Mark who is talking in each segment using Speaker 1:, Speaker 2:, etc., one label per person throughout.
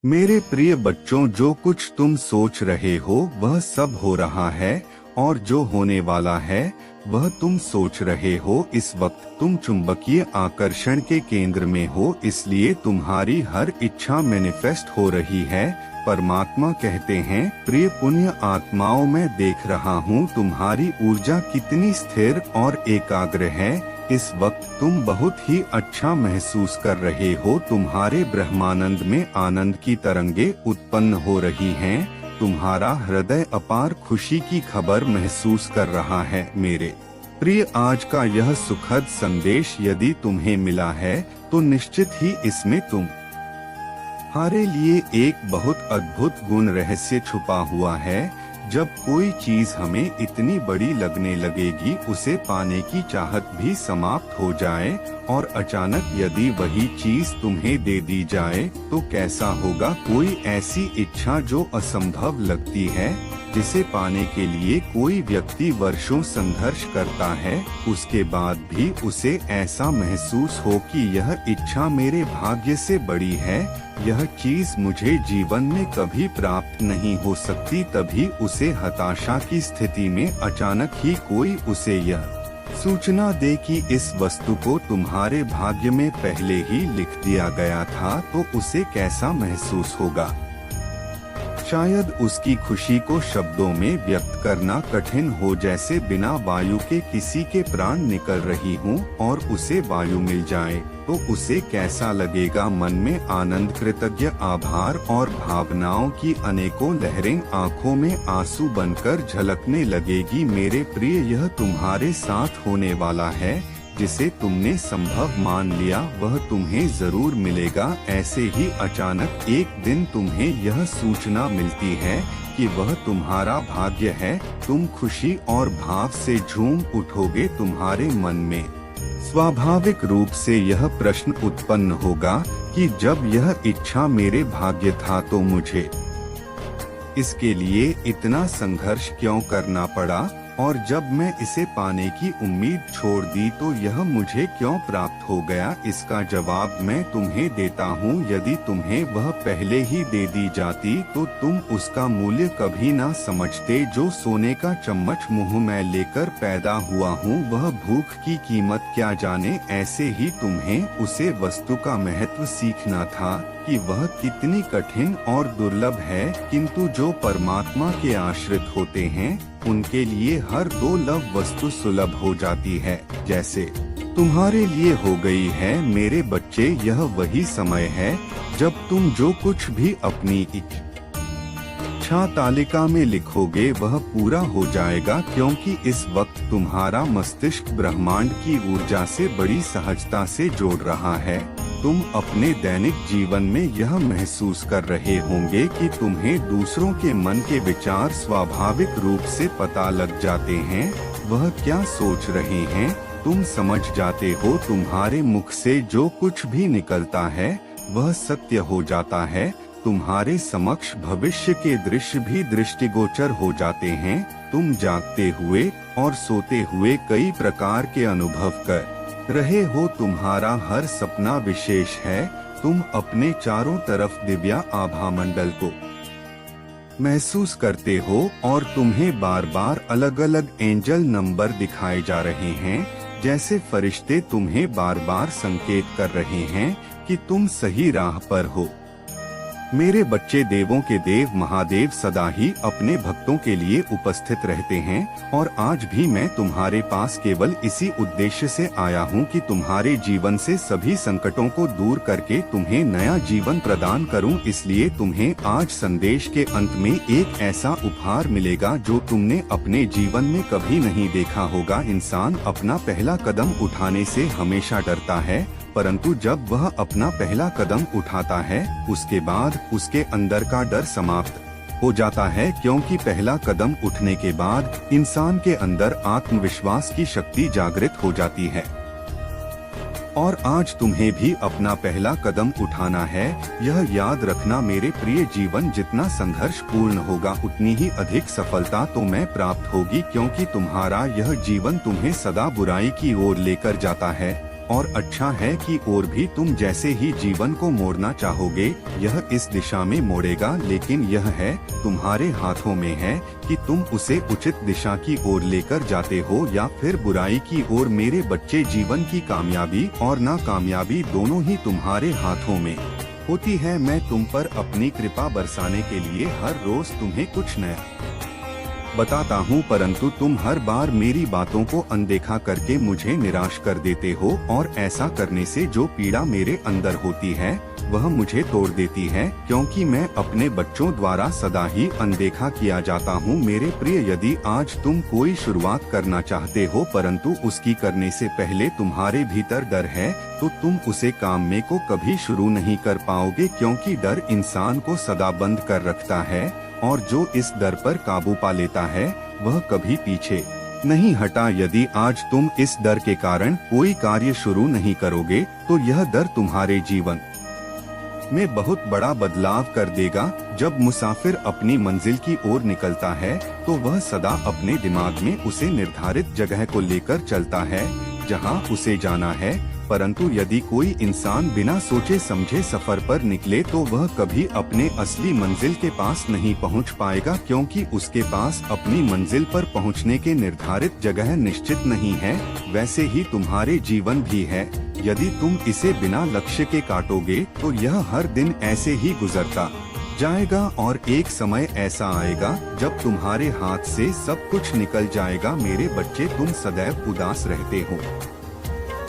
Speaker 1: मेरे प्रिय बच्चों, जो कुछ तुम सोच रहे हो वह सब हो रहा है, और जो होने वाला है वह तुम सोच रहे हो। इस वक्त तुम चुंबकीय आकर्षण के केंद्र में हो, इसलिए तुम्हारी हर इच्छा मैनिफेस्ट हो रही है। परमात्मा कहते हैं, प्रिय पुण्य आत्माओं, मैं देख रहा हूँ तुम्हारी ऊर्जा कितनी स्थिर और एकाग्र है। इस वक्त तुम बहुत ही अच्छा महसूस कर रहे हो। तुम्हारे ब्रह्मानंद में आनंद की तरंगे उत्पन्न हो रही हैं। तुम्हारा हृदय अपार खुशी की खबर महसूस कर रहा है। मेरे प्रिय, आज का यह सुखद संदेश यदि तुम्हें मिला है तो निश्चित ही इसमें तुम्हारे लिए एक बहुत अद्भुत गुण रहस्य छुपा हुआ है। जब कोई चीज हमें इतनी बड़ी लगने लगेगी, उसे पाने की चाहत भी समाप्त हो जाए, और अचानक यदि वही चीज तुम्हें दे दी जाए तो कैसा होगा। कोई ऐसी इच्छा जो असंभव लगती है, जिसे पाने के लिए कोई व्यक्ति वर्षों संघर्ष करता है, उसके बाद भी उसे ऐसा महसूस हो कि यह इच्छा मेरे भाग्य से बड़ी है, यह चीज मुझे जीवन में कभी प्राप्त नहीं हो सकती। तभी उसे हताशा की स्थिति में अचानक ही कोई उसे यह सूचना दे कि इस वस्तु को तुम्हारे भाग्य में पहले ही लिख दिया गया था, तो उसे कैसा महसूस होगा। शायद उसकी खुशी को शब्दों में व्यक्त करना कठिन हो, जैसे बिना वायु के किसी के प्राण निकल रही हों और उसे वायु मिल जाए तो उसे कैसा लगेगा। मन में आनंद, कृतज्ञ, आभार और भावनाओं की अनेकों लहरें आंखों में आंसू बनकर झलकने लगेगी। मेरे प्रिय, यह तुम्हारे साथ होने वाला है। जिसे तुमने संभव मान लिया वह तुम्हें जरूर मिलेगा। ऐसे ही अचानक एक दिन तुम्हें यह सूचना मिलती है कि वह तुम्हारा भाग्य है। तुम खुशी और भाव से झूम उठोगे। तुम्हारे मन में स्वाभाविक रूप से यह प्रश्न उत्पन्न होगा कि जब यह इच्छा मेरे भाग्य था तो मुझे इसके लिए इतना संघर्ष क्यों करना पड़ा, और जब मैं इसे पाने की उम्मीद छोड़ दी तो यह मुझे क्यों प्राप्त हो गया। इसका जवाब मैं तुम्हें देता हूँ। यदि तुम्हें वह पहले ही दे दी जाती तो तुम उसका मूल्य कभी ना समझते। जो सोने का चम्मच मुंह में लेकर पैदा हुआ हूँ, वह भूख की कीमत क्या जाने। ऐसे ही तुम्हें उसे वस्तु का महत्व सीखना था कि वह कितनी कठिन और दुर्लभ है, किंतु जो परमात्मा के आश्रित होते हैं उनके लिए हर दुर्लभ वस्तु सुलभ हो जाती है, जैसे तुम्हारे लिए हो गई है। मेरे बच्चे, यह वही समय है जब तुम जो कुछ भी अपनी इच्छा तालिका में लिखोगे वह पूरा हो जाएगा, क्योंकि इस वक्त तुम्हारा मस्तिष्क ब्रह्मांड की ऊर्जा से बड़ी सहजता से जोड़ रहा है। तुम अपने दैनिक जीवन में यह महसूस कर रहे होंगे कि तुम्हें दूसरों के मन के विचार स्वाभाविक रूप से पता लग जाते हैं। वह क्या सोच रहे हैं तुम समझ जाते हो। तुम्हारे मुख से जो कुछ भी निकलता है वह सत्य हो जाता है। तुम्हारे समक्ष भविष्य के दृश्य भी दृष्टिगोचर हो जाते हैं। तुम जागते हुए और सोते हुए कई प्रकार के अनुभव कर रहे हो। तुम्हारा हर सपना विशेष है। तुम अपने चारों तरफ दिव्या आभा मंडल को महसूस करते हो और तुम्हें बार बार अलग अलग एंजल नंबर दिखाए जा रहे हैं, जैसे फरिश्ते तुम्हें बार बार संकेत कर रहे हैं कि तुम सही राह पर हो। मेरे बच्चे, देवों के देव महादेव सदा ही अपने भक्तों के लिए उपस्थित रहते हैं, और आज भी मैं तुम्हारे पास केवल इसी उद्देश्य से आया हूँ कि तुम्हारे जीवन से सभी संकटों को दूर करके तुम्हें नया जीवन प्रदान करूँ। इसलिए तुम्हें आज संदेश के अंत में एक ऐसा उपहार मिलेगा जो तुमने अपने जीवन में कभी नहीं देखा होगा। इंसान अपना पहला कदम उठाने से हमेशा डरता है, परंतु जब वह अपना पहला कदम उठाता है उसके बाद उसके अंदर का डर समाप्त हो जाता है, क्योंकि पहला कदम उठने के बाद इंसान के अंदर आत्मविश्वास की शक्ति जागृत हो जाती है। और आज तुम्हें भी अपना पहला कदम उठाना है। यह याद रखना मेरे प्रिय, जीवन जितना संघर्ष पूर्ण होगा उतनी ही अधिक सफलता तुम्हें प्राप्त होगी, क्योंकि तुम्हारा यह जीवन तुम्हें सदा बुराई की ओर लेकर जाता है। और अच्छा है कि और भी तुम जैसे ही जीवन को मोड़ना चाहोगे यह इस दिशा में मोड़ेगा, लेकिन यह है तुम्हारे हाथों में है कि तुम उसे उचित दिशा की ओर लेकर जाते हो या फिर बुराई की ओर। मेरे बच्चे, जीवन की कामयाबी और नाकामयाबी दोनों ही तुम्हारे हाथों में होती है। मैं तुम पर अपनी कृपा बरसाने के लिए हर रोज तुम्हें कुछ नया बताता हूँ, परंतु तुम हर बार मेरी बातों को अनदेखा करके मुझे निराश कर देते हो और ऐसा करने से जो पीड़ा मेरे अंदर होती है वह मुझे तोड़ देती है, क्योंकि मैं अपने बच्चों द्वारा सदा ही अनदेखा किया जाता हूँ। मेरे प्रिय, यदि आज तुम कोई शुरुआत करना चाहते हो परंतु उसकी करने से पहले तुम्हारे भीतर डर है तो तुम उसे काम में को कभी शुरू नहीं कर पाओगे, क्योंकि डर इंसान को सदा बंद कर रखता है और जो इस डर पर काबू पा लेता है वह कभी पीछे नहीं हटा। यदि आज तुम इस डर के कारण कोई कार्य शुरू नहीं करोगे तो यह डर तुम्हारे जीवन में बहुत बड़ा बदलाव कर देगा। जब मुसाफिर अपनी मंजिल की ओर निकलता है तो वह सदा अपने दिमाग में उसे निर्धारित जगह को लेकर चलता है जहां उसे जाना है, परंतु यदि कोई इंसान बिना सोचे समझे सफर पर निकले तो वह कभी अपने असली मंजिल के पास नहीं पहुंच पाएगा, क्योंकि उसके पास अपनी मंजिल पर पहुंचने के निर्धारित जगह निश्चित नहीं है। वैसे ही तुम्हारे जीवन भी है, यदि तुम इसे बिना लक्ष्य के काटोगे तो यह हर दिन ऐसे ही गुजरता जाएगा और एक समय ऐसा आएगा जब तुम्हारे हाथ से सब कुछ निकल जाएगा। मेरे बच्चे, तुम सदैव उदास रहते हो,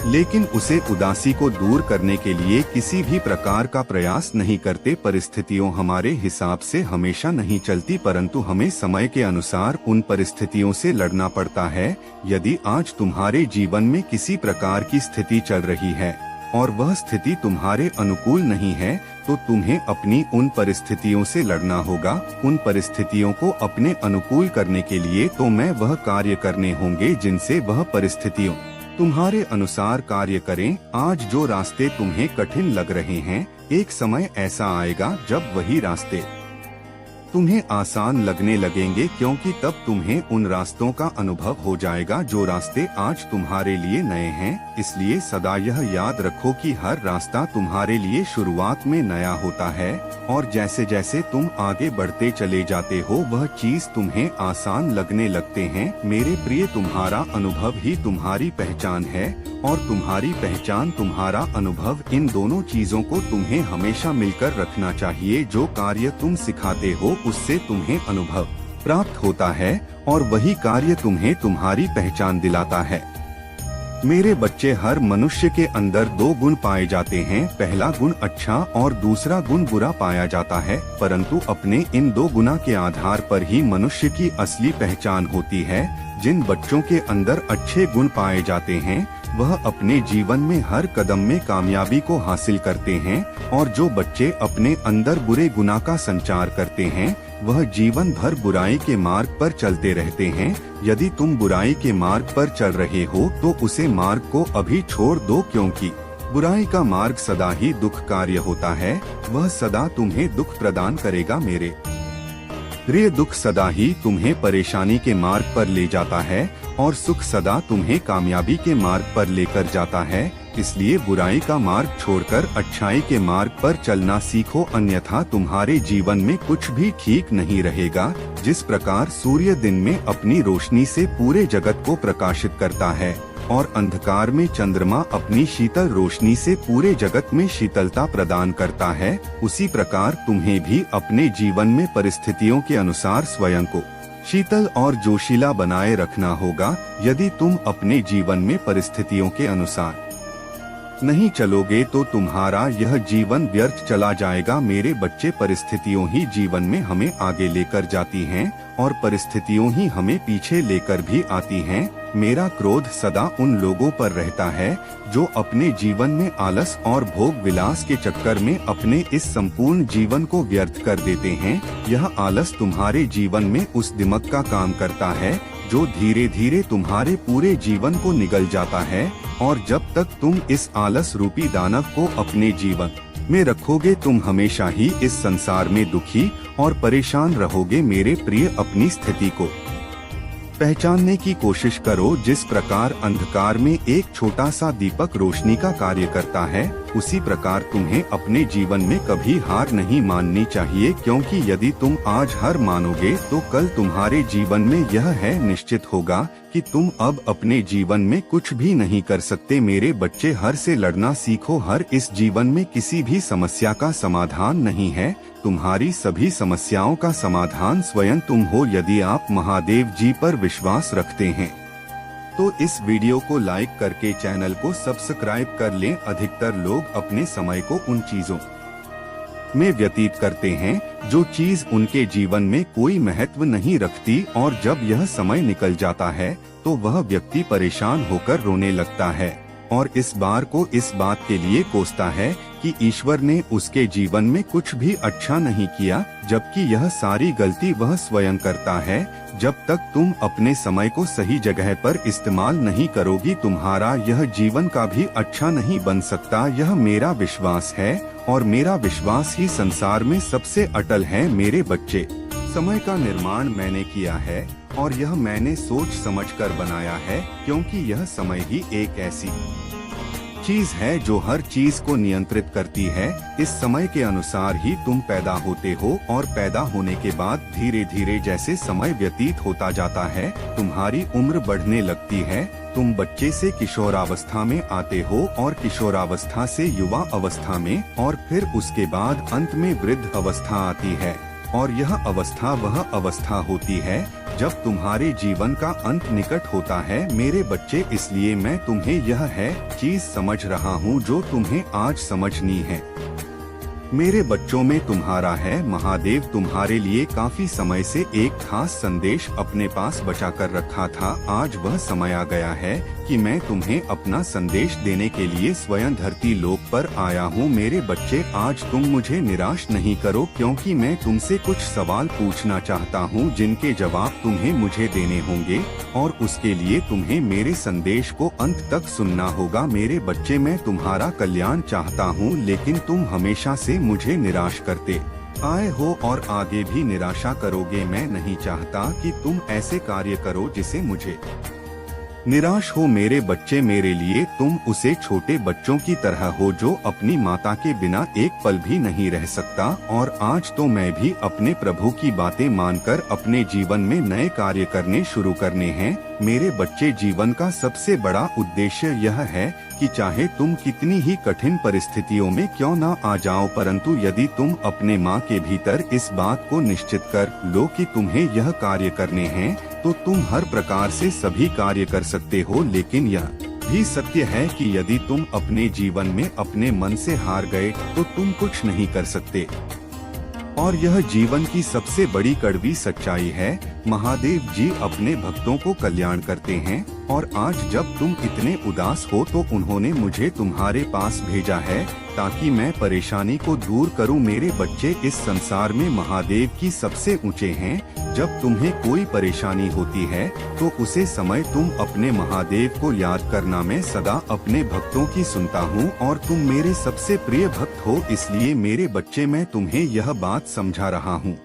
Speaker 1: लेकिन उसे उदासी को दूर करने के लिए किसी भी प्रकार का प्रयास नहीं करते। परिस्थितियों हमारे हिसाब से हमेशा नहीं चलती, परंतु हमें समय के अनुसार उन परिस्थितियों से लड़ना पड़ता है। यदि आज तुम्हारे जीवन में किसी प्रकार की स्थिति चल रही है और वह स्थिति तुम्हारे अनुकूल नहीं है तो तुम्हें अपनी उन परिस्थितियों से लड़ना होगा। उन परिस्थितियों को अपने अनुकूल करने के लिए तो मैं वह कार्य करने होंगे जिनसे वह परिस्थितियों तुम्हारे अनुसार कार्य करें। आज जो रास्ते तुम्हें कठिन लग रहे हैं, एक समय ऐसा आएगा जब वही रास्ते तुम्हें आसान लगने लगेंगे, क्योंकि तब तुम्हें उन रास्तों का अनुभव हो जाएगा जो रास्ते आज तुम्हारे लिए नए हैं। इसलिए सदा यह याद रखो कि हर रास्ता तुम्हारे लिए शुरुआत में नया होता है और जैसे जैसे तुम आगे बढ़ते चले जाते हो वह चीज तुम्हें आसान लगने लगते हैं। मेरे प्रिय, तुम्हारा अनुभव ही तुम्हारी पहचान है और तुम्हारी पहचान तुम्हारा अनुभव, इन दोनों चीजों को तुम्हें हमेशा मिलकर रखना चाहिए। जो कार्य तुम सिखाते हो उससे तुम्हें अनुभव प्राप्त होता है और वही कार्य तुम्हें तुम्हारी पहचान दिलाता है। मेरे बच्चे, हर मनुष्य के अंदर दो गुण पाए जाते हैं। पहला गुण अच्छा और दूसरा गुण बुरा पाया जाता है, परंतु अपने इन दो गुणा के आधार पर ही मनुष्य की असली पहचान होती है। जिन बच्चों के अंदर अच्छे गुण पाए जाते हैं वह अपने जीवन में हर कदम में कामयाबी को हासिल करते हैं और जो बच्चे अपने अंदर बुरे गुणा का संचार करते हैं वह जीवन भर बुराई के मार्ग पर चलते रहते हैं। यदि तुम बुराई के मार्ग पर चल रहे हो तो उसे मार्ग को अभी छोड़ दो, क्योंकि बुराई का मार्ग सदा ही दुख कार्य होता है, वह सदा तुम्हें दुख प्रदान करेगा। मेरे प्रिय, दुख सदा ही तुम्हें परेशानी के मार्ग पर ले जाता है और सुख सदा तुम्हें कामयाबी के मार्ग पर लेकर जाता है। इसलिए बुराई का मार्ग छोड़कर अच्छाई के मार्ग पर चलना सीखो, अन्यथा तुम्हारे जीवन में कुछ भी ठीक नहीं रहेगा। जिस प्रकार सूर्य दिन में अपनी रोशनी से पूरे जगत को प्रकाशित करता है और अंधकार में चंद्रमा अपनी शीतल रोशनी से पूरे जगत में शीतलता प्रदान करता है, उसी प्रकार तुम्हें भी अपने जीवन में परिस्थितियों के अनुसार स्वयं को शीतल और जोशीला बनाए रखना होगा। यदि तुम अपने जीवन में परिस्थितियों के अनुसार नहीं चलोगे तो तुम्हारा यह जीवन व्यर्थ चला जाएगा। मेरे बच्चे, परिस्थितियों ही जीवन में हमें आगे लेकर जाती हैं और परिस्थितियों ही हमें पीछे लेकर भी आती हैं। मेरा क्रोध सदा उन लोगों पर रहता है जो अपने जीवन में आलस और भोग विलास के चक्कर में अपने इस संपूर्ण जीवन को व्यर्थ कर देते हैं। यह आलस तुम्हारे जीवन में उस दिमक का काम करता है जो धीरे धीरे तुम्हारे पूरे जीवन को निगल जाता है और जब तक तुम इस आलस रूपी दानव को अपने जीवन में रखोगे तुम हमेशा ही इस संसार में दुखी और परेशान रहोगे। मेरे प्रिय, अपनी स्थिति को पहचानने की कोशिश करो। जिस प्रकार अंधकार में एक छोटा सा दीपक रोशनी का कार्य करता है, उसी प्रकार तुम्हें अपने जीवन में कभी हार नहीं माननी चाहिए, क्योंकि यदि तुम आज हार मानोगे तो कल तुम्हारे जीवन में यह है निश्चित होगा कि तुम अब अपने जीवन में कुछ भी नहीं कर सकते। मेरे बच्चे, हर से लड़ना सीखो। हर इस जीवन में किसी भी समस्या का समाधान नहीं है। तुम्हारी सभी समस्याओं का समाधान स्वयं तुम हो। यदि आप महादेव जी पर विश्वास रखते हैं तो इस वीडियो को लाइक करके चैनल को सब्सक्राइब कर लें। अधिकतर लोग अपने समय को उन चीजों में व्यतीत करते हैं जो चीज उनके जीवन में कोई महत्व नहीं रखती, और जब यह समय निकल जाता है तो वह व्यक्ति परेशान होकर रोने लगता है और इस बात के लिए कोसता है कि ईश्वर ने उसके जीवन में कुछ भी अच्छा नहीं किया, जबकि यह सारी गलती वह स्वयं करता है। जब तक तुम अपने समय को सही जगह पर इस्तेमाल नहीं करोगी, तुम्हारा यह जीवन का भी अच्छा नहीं बन सकता। यह मेरा विश्वास है और मेरा विश्वास ही संसार में सबसे अटल है। मेरे बच्चे, समय का निर्माण मैंने किया है और यह मैंने सोच समझकर बनाया है, क्योंकि यह समय ही एक ऐसी चीज है जो हर चीज को नियंत्रित करती है। इस समय के अनुसार ही तुम पैदा होते हो और पैदा होने के बाद धीरे धीरे जैसे समय व्यतीत होता जाता है, तुम्हारी उम्र बढ़ने लगती है। तुम बच्चे से किशोरावस्था में आते हो और किशोरावस्था से युवा अवस्था में, और फिर उसके बाद अंत में वृद्ध अवस्था आती है। और यह अवस्था वह अवस्था होती है जब तुम्हारे जीवन का अंत निकट होता है। मेरे बच्चे, इसलिए मैं तुम्हें यह है चीज समझ रहा हूँ जो तुम्हें आज समझनी है। मेरे बच्चों में तुम्हारा है महादेव तुम्हारे लिए काफी समय से एक खास संदेश अपने पास बचा कर रखा था। आज वह समय आ गया है कि मैं तुम्हें अपना संदेश देने के लिए स्वयं धरती लोक पर आया हूँ। मेरे बच्चे, आज तुम मुझे निराश नहीं करो, क्योंकि मैं तुमसे कुछ सवाल पूछना चाहता हूँ जिनके जवाब तुम्हें मुझे देने होंगे, और उसके लिए तुम्हें मेरे संदेश को अंत तक सुनना होगा। मेरे बच्चे, मैं तुम्हारा कल्याण चाहता हूँ, लेकिन तुम हमेशा से मुझे निराश करते आए हो और आगे भी निराशा करोगे। मैं नहीं चाहता कि तुम ऐसे कार्य करो जिसे मुझे निराश हो। मेरे बच्चे, मेरे लिए तुम उसे छोटे बच्चों की तरह हो जो अपनी माता के बिना एक पल भी नहीं रह सकता, और आज तो मैं भी अपने प्रभु की बातें मानकर अपने जीवन में नए कार्य करने शुरू करने हैं। मेरे बच्चे, जीवन का सबसे बड़ा उद्देश्य यह है कि चाहे तुम कितनी ही कठिन परिस्थितियों में क्यों ना आ जाओ, परंतु यदि तुम अपने माँ के भीतर इस बात को निश्चित कर लो कि तुम्हें यह कार्य करने हैं, तो तुम हर प्रकार से सभी कार्य कर सकते हो। लेकिन यह भी सत्य है कि यदि तुम अपने जीवन में अपने मन से हार गए तो तुम कुछ नहीं कर सकते, और यह जीवन की सबसे बड़ी कड़वी सच्चाई है। महादेव जी अपने भक्तों को कल्याण करते हैं, और आज जब तुम इतने उदास हो तो उन्होंने मुझे तुम्हारे पास भेजा है ताकि मैं परेशानी को दूर करूं। मेरे बच्चे, इस संसार में महादेव की सबसे ऊंचे हैं। जब तुम्हें कोई परेशानी होती है तो उसे समय तुम अपने महादेव को याद करना। मैं सदा अपने भक्तों की सुनता हूँ और तुम मेरे सबसे प्रिय भक्त हो, इसलिए मेरे बच्चे मैं तुम्हें यह बात समझा रहा हूँ।